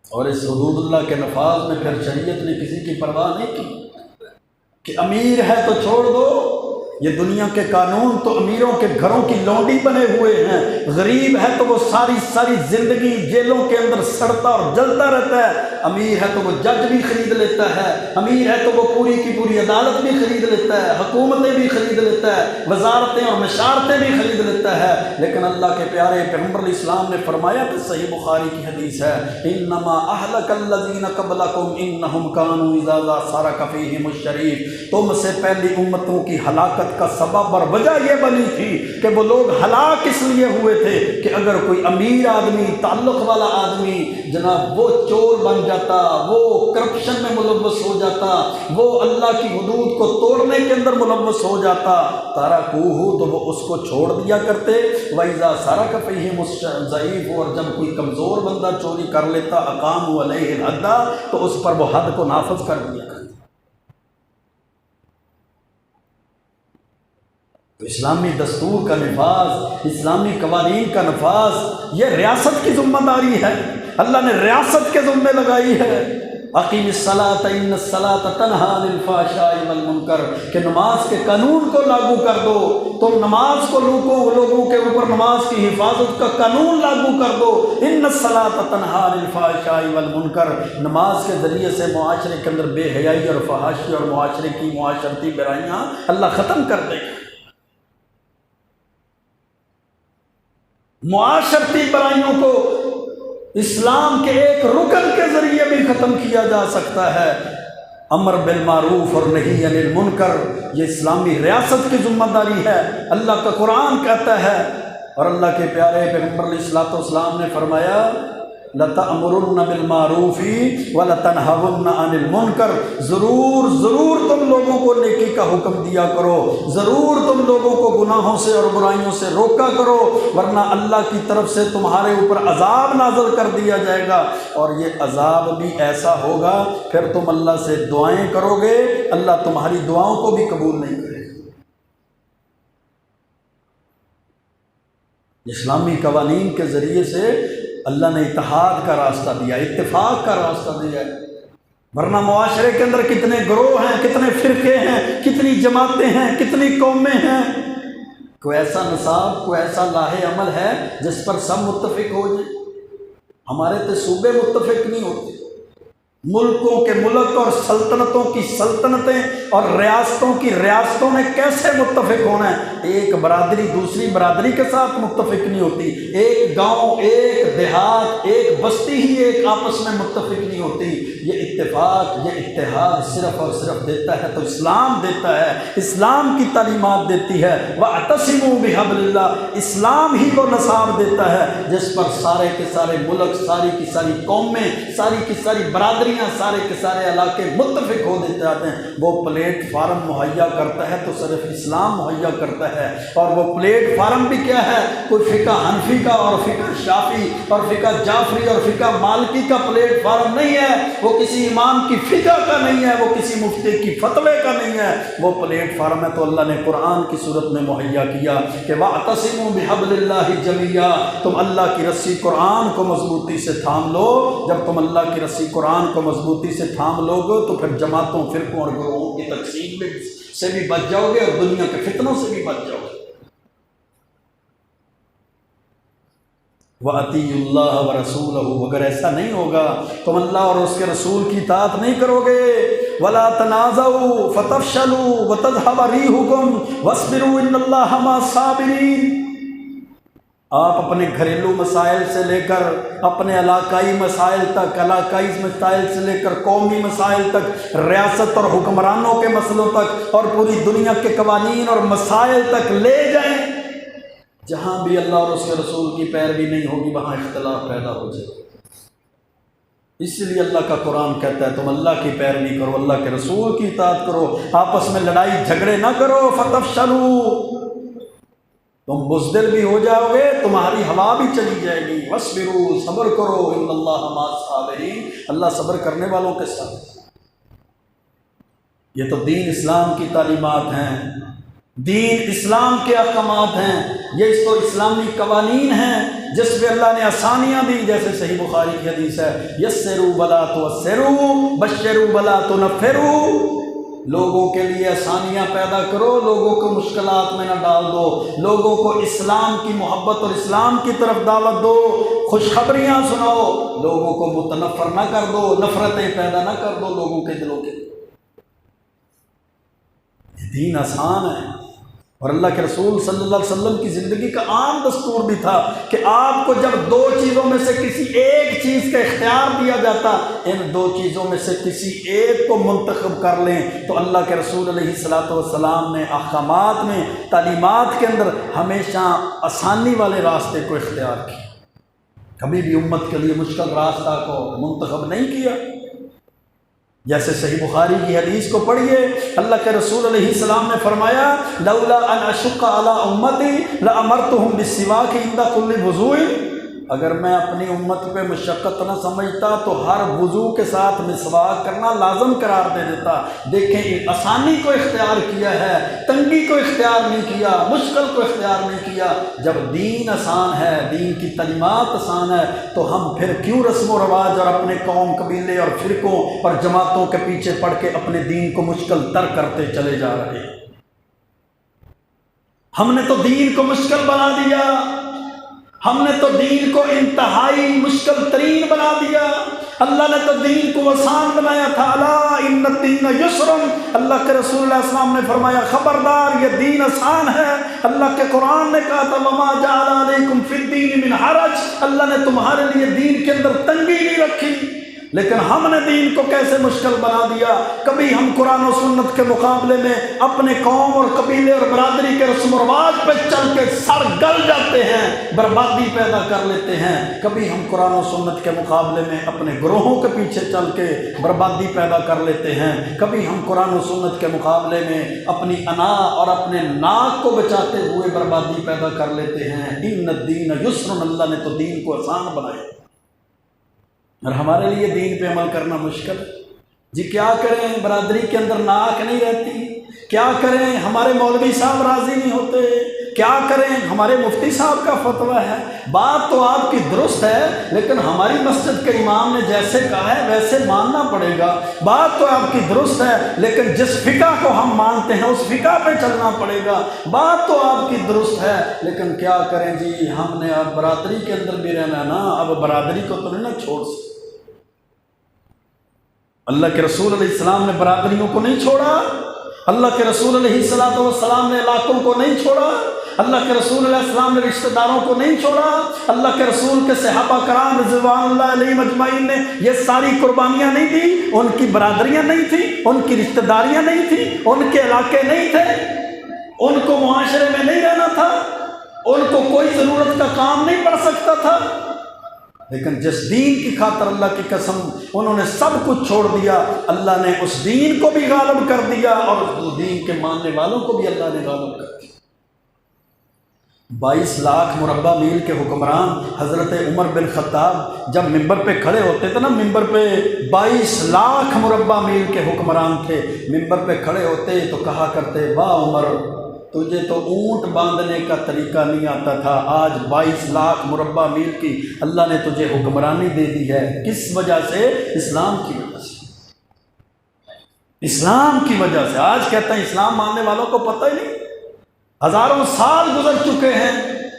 [SPEAKER 1] اور اس حدود اللہ کے نفاذ میں پھر شریعت نے کسی کی پرواہ نہیں کی کہ امیر ہے تو چھوڑ دو، یہ دنیا کے قانون تو امیروں کے گھروں کی لونڈی بنے ہوئے ہیں، غریب ہے تو وہ ساری زندگی جیلوں کے اندر سڑتا اور جلتا رہتا ہے، امیر ہے تو وہ جج بھی خرید لیتا ہے، امیر ہے تو وہ پوری کی پوری عدالت بھی خرید لیتا ہے، حکومتیں بھی خرید لیتا ہے، وزارتیں اور مشارتیں بھی خرید لیتا ہے، لیکن اللہ کے پیارے پیغمبر علیہ السلام نے فرمایا کہ صحیح بخاری کی حدیث ہے انما اہلک الذین قبلکم انہم کانوا اذا سرق فیہم الشریف، تم سے پہلی امتوں کی ہلاکت کا سبب اور وجہ یہ بنی تھی کہ وہ لوگ ہلاک اس لیے ہوئے تھے کہ اگر کوئی امیر آدمی، تعلق والا آدمی جناب وہ چور بن جاتا، وہ کرپشن میں ملوث ہو جاتا، وہ اللہ کی حدود کو توڑنے کے اندر ملوث ہو جاتا، ترکوہ تو وہ اس کو چھوڑ دیا کرتے، وَإِذَا سَرَقَ فِيهِمُ الضَّعِيفُ، اور جب کوئی کمزور بندہ چوری کر لیتا أَقَامُوا عَلَيْهِ الْحَدَّ، تو اس پر وہ حد کو نافذ کر دیا کرتے۔ تو اسلامی دستور کا نفاذ، اسلامی قوانین کا نفاذ یہ ریاست کی ذمہ داری ہے، اللہ نے ریاست کے ذمے لگائی ہے۔ اقیم الصلاۃ ان الصلاۃ تنہی عن الفحشاء والمنکر، کہ نماز کے قانون کو لاگو کر دو، تم نماز کو لوگوں کے اوپر نماز کی حفاظت کا قانون لاگو کر دو۔ ان الصلاۃ تنہی عن الفحشاء والمنکر، نماز کے ذریعے سے معاشرے کے اندر بے حیائی اور فحاشی اور معاشرے کی معاشرتی برائیاں اللہ ختم کر دے گا۔ معاشرتی برائیوں کو اسلام کے ایک رکن کے ذریعے بھی ختم کیا جا سکتا ہے، امر بالمعروف اور نہی عن المنکر، یہ اسلامی ریاست کی ذمہ داری ہے، اللہ کا قرآن کہتا ہے۔ اور اللہ کے پیارے پیغمبر علیہ الصلوۃ والسلام نے فرمایا لَتَأْمُرُنَّ بِالْمَعْرُوفِ وَلَتَنْهَوُنَّ عَنِ الْمُنْكَرِ، ضرور تم لوگوں کو نیکی کا حکم دیا کرو، ضرور تم لوگوں کو گناہوں سے اور برائیوں سے روکا کرو، ورنہ اللہ کی طرف سے تمہارے اوپر عذاب نازل کر دیا جائے گا، اور یہ عذاب بھی ایسا ہوگا پھر تم اللہ سے دعائیں کرو گے، اللہ تمہاری دعاؤں کو بھی قبول نہیں کرے گا۔ اسلامی قوانین کے ذریعے سے اللہ نے اتحاد کا راستہ دیا، اتفاق کا راستہ دیا ہے، ورنہ معاشرے کے اندر کتنے گروہ ہیں، کتنے فرقے ہیں، کتنی جماعتیں ہیں، کتنی قومیں ہیں، کوئی ایسا نصاب، کوئی ایسا لاہ عمل ہے جس پر سب متفق ہو جائیں؟ ہمارے تو صوبے متفق نہیں ہوتے، ملکوں کے ملک اور سلطنتوں کی سلطنتیں اور ریاستوں کی ریاستوں نے کیسے متفق ہونا ہے؟ ایک برادری دوسری برادری کے ساتھ متفق نہیں ہوتی، ایک گاؤں ایک دیہات ایک بستی ہی ایک آپس میں متفق نہیں ہوتی۔ یہ اتفاق یہ اتحاد صرف اور صرف دیتا ہے تو اسلام دیتا ہے، اسلام کی تعلیمات دیتی ہے۔ وَاعْتَصِمُوا بِحَبْلِ اللَّهِ، اسلام ہی وہ نصاب دیتا ہے جس پر سارے کے سارے ملک، ساری کی ساری قومیں، ساری کی ساری برادری، سارے کے سارے علاقے متفق ہو دیتے آتے ہیں۔ وہ پلیٹ فارم مہیا کرتا ہے تو صرف اسلام مہیا کرتا ہے، اور وہ پلیٹ فارم بھی کیا ہے؟ کوئی فقہ حنفی کا اور فقہ شافعی اور فقہ جعفری اور فقہ مالکی کا پلیٹ فارم نہیں ہے، وہ کسی امام کی فقہ کا نہیں ہے، وہ کسی مفتی کی فتوے کا نہیں ہے، وہ پلیٹ فارم ہے تو اللہ نے قرآن کی صورت میں مہیا کیا کہ وَاعْتَصِمُوا بِحَبْلِ اللَّهِ جَمِيعًا، تم اللہ کی رسی قرآن کو مضبوطی سے تھام لو۔ جب تم اللہ کی رسی قرآن کو مضبوطی سے تھام لو گے تو پھر جماعتوں، فرقوں اور گروہوں کی تقسیم سے بھی بچ جاؤ گے اور دنیا کے فتنوں سے بھی بچ جاؤ گے۔ وَأَطِيعُوا اللَّهَ وَرَسُولَهُ، اگر ایسا نہیں ہوگا تم اللہ اور اس کے رسول کی اطاعت نہیں کرو گے۔ وَلَا تَنَازَعُوا فَتَفْشَلُوا وَتَذْهَبَ رِيحُكُمْ وَاصْبِرُوا إِنَّ اللَّهَ مَعَ الصَّابِرِينَ۔ آپ اپنے گھریلو مسائل سے لے کر اپنے علاقائی مسائل تک، علاقائی مسائل سے لے کر قومی مسائل تک، ریاست اور حکمرانوں کے مسئلوں تک اور پوری دنیا کے قوانین اور مسائل تک لے جائیں، جہاں بھی اللہ اور اس کے رسول کی پیروی نہیں ہوگی وہاں اختلاف پیدا ہو جائے۔ اس لیے اللہ کا قرآن کہتا ہے تم اللہ کی پیروی کرو، اللہ کے رسول کی اطاعت کرو، آپس میں لڑائی جھگڑے نہ کرو۔ فتفشلوا، تم بزدل بھی ہو جاؤ گے، تمہاری ہوا بھی چلی جائے گی۔ وَاصْبِرُوا، صبر کرو، ان اللہ مع الصابرین، اللہ صبر کرنے والوں کے ساتھ۔ یہ تو دین اسلام کی تعلیمات ہیں، دین اسلام کے احکامات ہیں، یہ تو اسلامی قوانین ہیں جس پہ اللہ نے آسانیاں دی، جیسے صحیح بخاری کی حدیث ہے یسروا ولا تعسروا بشروا ولا تنفروا، لوگوں کے لیے آسانیاں پیدا کرو، لوگوں کو مشکلات میں نہ ڈال دو، لوگوں کو اسلام کی محبت اور اسلام کی طرف دعوت دو، خوشخبریاں سناؤ، لوگوں کو متنفر نہ کر دو، نفرتیں پیدا نہ کر دو لوگوں کے دلوں کے۔ یہ دین آسان ہے، اور اللہ کے رسول صلی اللہ علیہ وسلم کی زندگی کا عام دستور بھی تھا کہ آپ کو جب دو چیزوں میں سے کسی ایک چیز کا اختیار دیا جاتا، ان دو چیزوں میں سے کسی ایک کو منتخب کر لیں، تو اللہ کے رسول علیہ الصلوۃ والسلام نے احکامات میں، تعلیمات کے اندر ہمیشہ آسانی والے راستے کو اختیار کیا، کبھی بھی امت کے لیے مشکل راستہ کو منتخب نہیں کیا۔ جیسے صحیح بخاری کی حدیث کو پڑھیے، اللہ کے رسول علیہ السلام نے فرمایا لولا ان اشق علی امتی لامرتهم بالسواک عند كل وضوء، اگر میں اپنی امت پہ مشقت نہ سمجھتا تو ہر وضو کے ساتھ مسواک کرنا لازم قرار دے دیتا۔ دیکھیں آسانی کو اختیار کیا ہے، تنگی کو اختیار نہیں کیا، مشکل کو اختیار نہیں کیا۔ جب دین آسان ہے، دین کی تعلیمات آسان ہے، تو ہم پھر کیوں رسم و رواج اور اپنے قوم قبیلے اور فرقوں اور جماعتوں کے پیچھے پڑ کے اپنے دین کو مشکل تر کرتے چلے جا رہے ہیں؟ ہم نے تو دین کو مشکل بنا دیا، ہم نے تو دین کو انتہائی مشکل ترین بنا دیا۔ اللہ نے تو دین کو آسان بنایا تھا، الا ان الدین یسر، اللہ کے رسول اللہ علیہ وسلم نے فرمایا خبردار یہ دین آسان ہے۔ اللہ کے قرآن نے کہا تھا وما جعل علیکم فی الدین من حرج، اللہ نے تمہارے لیے دین کے اندر تنگی نہیں رکھی، لیکن ہم نے دین کو کیسے مشکل بنا دیا۔ کبھی ہم قرآن و سنت کے مقابلے میں اپنے قوم اور قبیلے اور برادری کے رسم و رواج پہ چل کے سر گل جاتے ہیں، بربادی پیدا کر لیتے ہیں۔ کبھی ہم قرآن و سنت کے مقابلے میں اپنے گروہوں کے پیچھے چل کے بربادی پیدا کر لیتے ہیں۔ کبھی ہم قرآن و سنت کے مقابلے میں اپنی انا اور اپنے ناک کو بچاتے ہوئے بربادی پیدا کر لیتے ہیں۔ ان الدین یسر، اللہ نے تو دین کو آسان بنایا، اور ہمارے لیے دین پہ عمل کرنا مشکل ہے۔ جی کیا کریں، برادری کے اندر ناک نہیں رہتی، کیا کریں، ہمارے مولوی صاحب راضی نہیں ہوتے، کیا کریں، ہمارے مفتی صاحب کا فتویٰ ہے۔ بات تو آپ کی درست ہے، لیکن ہماری مسجد کے امام نے جیسے کہا ہے ویسے ماننا پڑے گا۔ بات تو آپ کی درست ہے، لیکن جس فقہ کو ہم مانتے ہیں اس فقہ پہ چلنا پڑے گا۔ بات تو آپ کی درست ہے، لیکن کیا کریں جی، ہم نے اب برادری کے اندر بھی رہنا ہے نا، اب برادری کو تو نہیں نا چھوڑ سکتے۔ اللہ کے رسول علیہ السلام نے برادریوں کو نہیں چھوڑا، اللہ کے رسول علیہ السلام نے علاقوں کو نہیں چھوڑا، اللہ کے رسول علیہ السلام نے رشتہ داروں کو نہیں چھوڑا، اللہ کے رسول کے صحابہ کرام رضوان اللہ علیہم اجمعین نے یہ ساری قربانیاں نہیں دی، ان کی برادریاں نہیں تھیں، ان کی رشتہ داریاں نہیں تھیں، ان کے علاقے نہیں تھے، ان کو معاشرے میں نہیں رہنا تھا، ان کو کوئی ضرورت کا کام نہیں پڑ سکتا تھا، لیکن جس دین کی خاطر اللہ کی قسم انہوں نے سب کچھ چھوڑ دیا، اللہ نے اس دین کو بھی غالب کر دیا اور اس دین کے ماننے والوں کو بھی اللہ نے غالب کر دیا۔ 22 لاکھ مربع میل کے حکمران حضرت عمر بن خطاب جب ممبر پہ کھڑے ہوتے تھے نا، ممبر پہ 22 لاکھ مربع میل کے حکمران تھے، ممبر پہ کھڑے ہوتے تو کہا کرتے واہ عمر، تجھے تو اونٹ باندھنے کا طریقہ نہیں آتا تھا، آج 22 لاکھ مربع میل کی اللہ نے تجھے حکمرانی دے دی ہے۔ کس وجہ سے؟ اسلام کی وجہ سے، اسلام کی وجہ سے۔ آج کہتے ہیں اسلام ماننے والوں کو پتہ ہی نہیں، ہزاروں سال گزر چکے ہیں،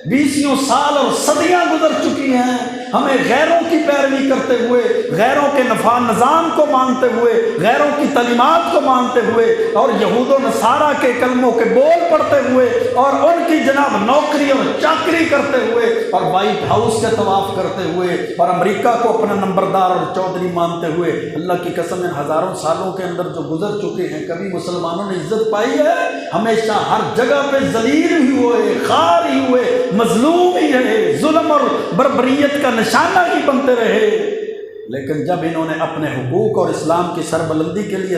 [SPEAKER 1] 20 سال اور صدیاں گزر چکی ہیں، ہمیں غیروں کی پیروی کرتے ہوئے، غیروں کے نفع نظام کو مانتے ہوئے، غیروں کی تعلیمات کو مانتے ہوئے، اور یہود و نصارہ کے کلموں کے بول پڑھتے ہوئے، اور ان کی جناب نوکری اور چاکری کرتے ہوئے، اور وائٹ ہاؤس کے طواف کرتے ہوئے، اور امریکہ کو اپنا نمبردار اور چودھری مانتے ہوئے، اللہ کی قسم ان ہزاروں سالوں کے اندر جو گزر چکے ہیں، کبھی مسلمانوں نے عزت پائی ہے؟ ہمیشہ ہر جگہ پہ ذلیل ہی ہوئے، خوار ہی ہوئے، مظلوم ہی رہے، ظلم اور بربریت کا نشانہ ہی بنتے رہے۔ لیکن جب انہوں نے اپنے حقوق اور اسلام کی سربلندی کے لیے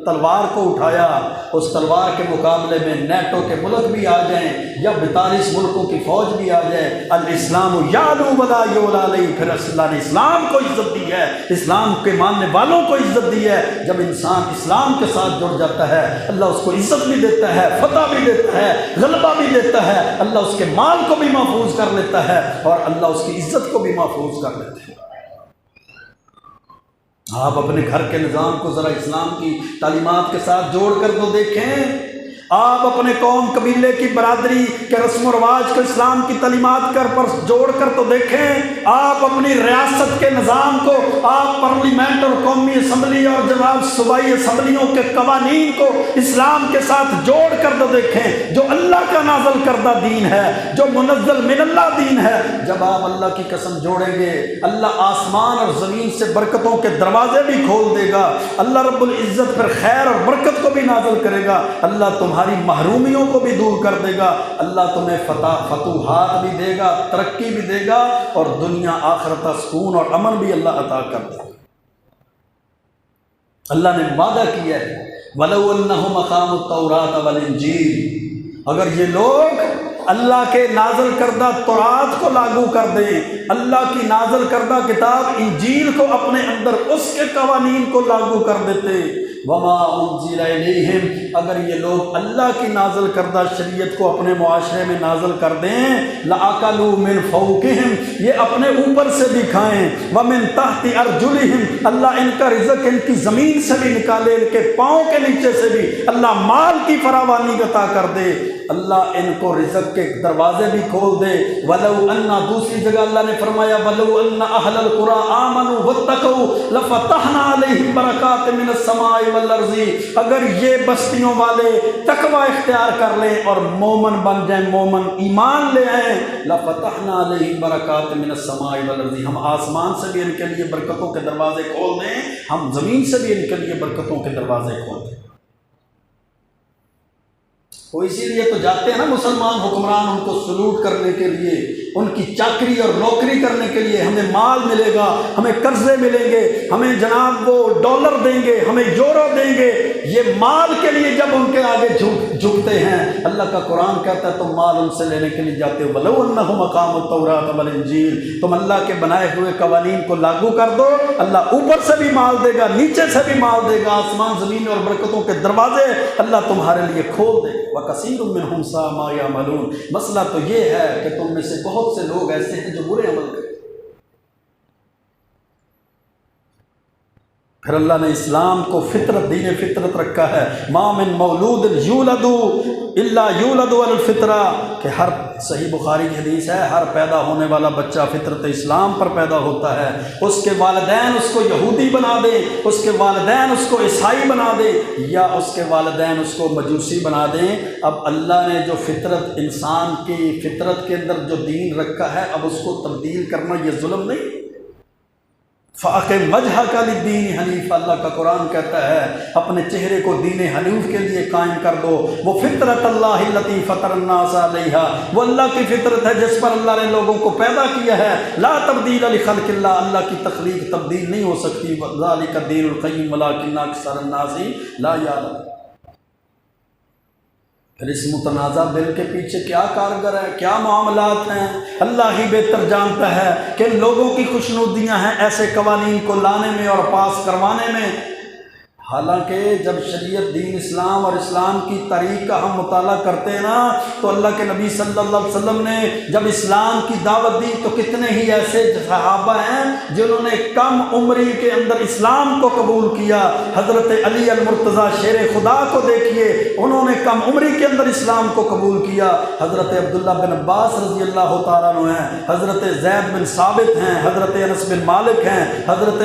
[SPEAKER 1] تلوار کو اٹھایا، اس تلوار کے مقابلے میں نیٹو کے ملک بھی آ جائیں یا 42 ملکوں کی فوج بھی آ جائے، الاسلام یعلو ولا یعلی علیہ، پھر اللہ نے اسلام کو عزت دی ہے، اسلام کے ماننے والوں کو عزت دی ہے۔ جب انسان اسلام کے ساتھ جڑ جاتا ہے، اللہ اس کو عزت بھی دیتا ہے، فتح بھی دیتا ہے، غلبہ بھی دیتا ہے، اللہ اس کے مال کو بھی محفوظ کر لیتا ہے، اور اللہ اس کی عزت کو بھی محفوظ کر لیتا ہے۔ آپ اپنے گھر کے نظام کو ذرا اسلام کی تعلیمات کے ساتھ جوڑ کر تو دیکھیں، آپ اپنے قوم قبیلے کی برادری کے رسم و رواج کو اسلام کی تعلیمات پر جوڑ کر تو دیکھیں، آپ اپنی ریاست کے نظام کو، آپ پارلیمنٹ اور قومی اسمبلی اور جناب صوبائی اسمبلیوں کے قوانین کو اسلام کے ساتھ جوڑ کر تو دیکھیں، جو اللہ کا نازل کردہ دین ہے، جو منزل من اللہ دین ہے۔ جب آپ اللہ کی قسم جوڑیں گے، اللہ آسمان اور زمین سے برکتوں کے دروازے بھی کھول دے گا، اللہ رب العزت پر خیر اور برکت کو بھی نازل کرے گا، اللہ تمہاری محرومیوں کو بھی دور کر دے گا، اللہ تمہیں فتوحات بھی دے گا، ترقی بھی دے گا، اور دنیا آخرت سکون اور امن بھی اللہ عطا کر دے گا۔ اللہ نے وعدہ کیا ہے وَلَوْ أَنَّهُمْ أَقَامُوا التَّوْرَاةَ وَالْإِنْجِيلَ، اگر یہ لوگ اللہ کے نازل کردہ تورات کو لاگو کر دیں، اللہ کی نازل کردہ کتاب انجیل کو اپنے اندر اس کے قوانین کو لاگو کر دیتے، وما انزل الیہم، اگر یہ لوگ اللہ کی نازل کردہ شریعت کو اپنے معاشرے میں نازل کر دیں، لَأَكَلُوا مِنْ فَوْقِهِمْ، یہ اپنے اوپر سے بھی کھائیں، وَمِنْ تَحْتِ أَرْجُلِهِمْ، اللہ ان کا رزق ان کی زمین سے بھی نکالے، ان کے پاؤں کے نیچے سے بھی اللہ مال کی فراوانی عطا کر دے، اللہ ان کو رزق کے دروازے بھی کھول دے۔ وَلَوْ أَنَّ، دوسری جگہ اللہ نے فرمایا وَلَوْ أَنَّ أَهْلَ الْقُرَىٰ آمَنُوا وَاتَّقَوْا لَفَتَحْنَا عَلَيْهِمْ بَرَكَاتٍ مِّنَ السَّمَاءِ وَالْأَرْضِ، اگر یہ بستیوں والے تقوی اختیار کر لیں اور مومن بن جائیں، مومن ایمان لے آئیں، لَفَتَحْنَا عَلَيْهِمْ بَرَكَاتٍ مِّنَ السَّمَاءِ وَالْأَرْضِ، ہم آسمان سے بھی ان کے لیے برکتوں کے دروازے کھول دیں، ہم زمین سے بھی ان کے لیے برکتوں کے دروازے کھول دیں۔ وہ اسی لیے تو جاتے ہیں نا مسلمان حکمران ان کو سلوٹ کرنے کے لیے، ان کی چاکری اور نوکری کرنے کے لیے، ہمیں مال ملے گا، ہمیں قرضے ملیں گے، ہمیں جناب وہ ڈالر دیں گے، ہمیں یورو دیں گے، یہ مال کے لیے جب ان کے آگے جھکتے ہیں، اللہ کا قرآن کہتا ہے تم مال ان سے لینے کے لیے جاتے ہو، وَلَوْ أَنَّهُمْ أَقَامُوا التَّوْرَاةَ وَالْإِنْجِيلَ، تم اللہ کے بنائے ہوئے قوانین کو لاگو کر دو، اللہ اوپر سے بھی مال دے گا، نیچے سے بھی مال دے گا، آسمان زمین اور برکتوں کے دروازے اللہ تمہارے لیے کھول دے گا۔ وَكَثِيرٌ مِّنْهُمْ سَاءَ مَا يَعْمَلُونَ، مسئلہ تو یہ ہے کہ تم میں سے بہت سے لوگ ایسے ہیں جو برے عمل کرتے ہیں۔ پھر اللہ نے اسلام کو فطرت، دین فطرت رکھا ہے۔ ما من مولود یولد الا یولد علی الفطرہ، کہ ہر، صحیح بخاری کی حدیث ہے، ہر پیدا ہونے والا بچہ فطرت اسلام پر پیدا ہوتا ہے۔ اس کے والدین اس کو یہودی بنا دیں، اس کے والدین اس کو عیسائی بنا دیں، یا اس کے والدین اس کو مجوسی بنا دیں، اب اللہ نے جو فطرت، انسان کی فطرت کے اندر جو دین رکھا ہے، اب اس کو تبدیل کرنا یہ ظلم نہیں۔ فَأَقِمْ وَجْهَكَ لِلدِّينِ حنیف، اللہ کا قرآن کہتا ہے اپنے چہرے کو دین حنیف کے لیے قائم کر دو۔ وہ فطرت اللہ التی فطر الناس علیہا، وہ اللہ کی فطرت ہے جس پر اللہ نے لوگوں کو پیدا کیا ہے۔ لا تبدیل لخلق اللہ، اللہ کی تخلیق تبدیل نہیں ہو سکتی۔ ذالک الدین القیم ولکن اکثر الناس لا یعلمون۔ پھر اس متنازع بل کے پیچھے کیا کارگر ہے، کیا معاملات ہیں، اللہ ہی بہتر جانتا ہے کہ لوگوں کی خوشنودیاں ہیں ایسے قوانین کو لانے میں اور پاس کروانے میں۔ حالانکہ جب شریعت، دین اسلام اور اسلام کی تاریخ کا ہم مطالعہ کرتے ہیں نا، تو اللہ کے نبی صلی اللہ علیہ وسلم نے جب اسلام کی دعوت دی تو کتنے ہی ایسے صحابہ ہیں جنہوں نے کم عمری کے اندر اسلام کو قبول کیا۔ حضرت علی المرتضیٰ شیر خدا کو دیکھیے، انہوں نے کم عمری کے اندر اسلام کو قبول کیا۔ حضرت عبداللہ بن عباس رضی اللہ تعالیٰ عنہ ہیں، حضرت زید بن ثابت ہیں، حضرت انس بن مالک ہیں، حضرت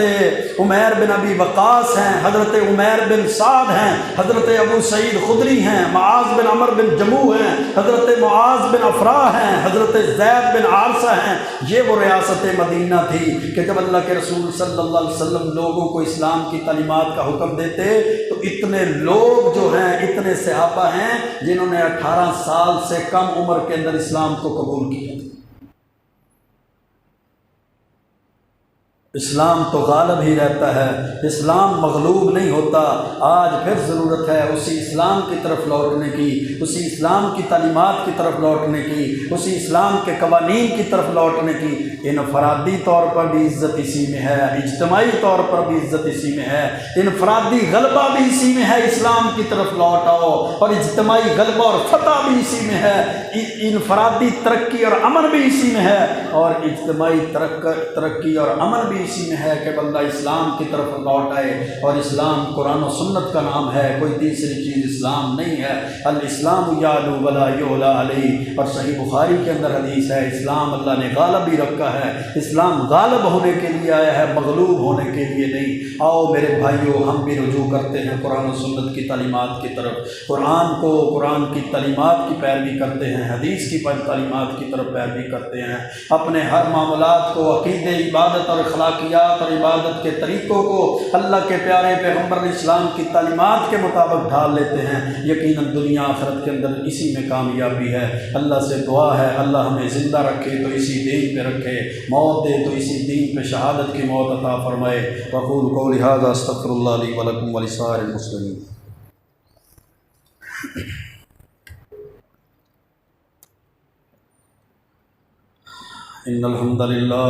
[SPEAKER 1] عمیر بن ابی وقاص ہیں، حضرت عمیر بن سعد ہیں، حضرت ابو سعید خدری ہیں، معاذ بن عمر بن جموع ہیں، حضرت معاذ بن افراح ہیں، حضرت زید بن عارثہ ہیں۔ یہ وہ ریاست مدینہ تھی کہ جب اللہ کے رسول صلی اللہ علیہ وسلم لوگوں کو اسلام کی تعلیمات کا حکم دیتے تو اتنے لوگ جو ہیں، اتنے صحابہ ہیں جنہوں نے 18 سال سے کم عمر کے اندر اسلام کو قبول کیا۔ اسلام تو غالب ہی رہتا ہے، اسلام مغلوب نہیں ہوتا۔ آج پھر ضرورت ہے اسی اسلام کی طرف لوٹنے کی، اسی اسلام کی تعلیمات کی طرف لوٹنے کی، اسی اسلام کے قوانین کی طرف لوٹنے کی۔ انفرادی طور پر بھی عزت اسی میں ہے، اجتماعی طور پر بھی عزت اسی میں ہے، انفرادی غلبہ بھی اسی میں ہے، اسلام کی طرف لوٹ آؤ، اور اجتماعی غلبہ اور فتح بھی اسی میں ہے، انفرادی ترقی اور امن بھی اسی میں ہے، اور اجتماعی ترقی اور امن بھی اسی میں ہے کہ بندہ اسلام کی طرف لوٹ آئے۔ اور اسلام قرآن و سنت کا نام ہے، کوئی تیسری چیز اسلام نہیں ہے۔ الاسلام یعلو ولا یعلی علیہ، اور صحیح بخاری کے اندر حدیث ہے، اسلام اللہ نے غالب ہی رکھا ہے۔ اسلام غالب ہونے کے لیے آیا ہے، مغلوب ہونے کے لیے نہیں۔ آؤ میرے بھائیو، ہم بھی رجوع کرتے ہیں قرآن و سنت کی تعلیمات کی طرف، قرآن کی تعلیمات کی پیروی کرتے ہیں، حدیث کی تعلیمات کی طرف پیروی کرتے ہیں، اپنے ہر معاملات کو عقیدے، عبادت اور اخلاقیات اور عبادت کے طریقوں کو اللہ کے پیارے پیغمبر اسلام کی تعلیمات کے مطابق ڈھال لیتے ہیں۔ یقیناً دنیا آخرت کے اندر اسی میں کامیابی ہے۔ اللہ سے دعا ہے اللہ ہمیں زندہ رکھے تو اسی دین پہ رکھے، موت دے تو اسی دین پہ شہادت کی موت عطا فرمائے۔ وقول قولی ھذا استغفر اللہ لی ولکم ولسائر المسلمین۔ ان الحمد للہ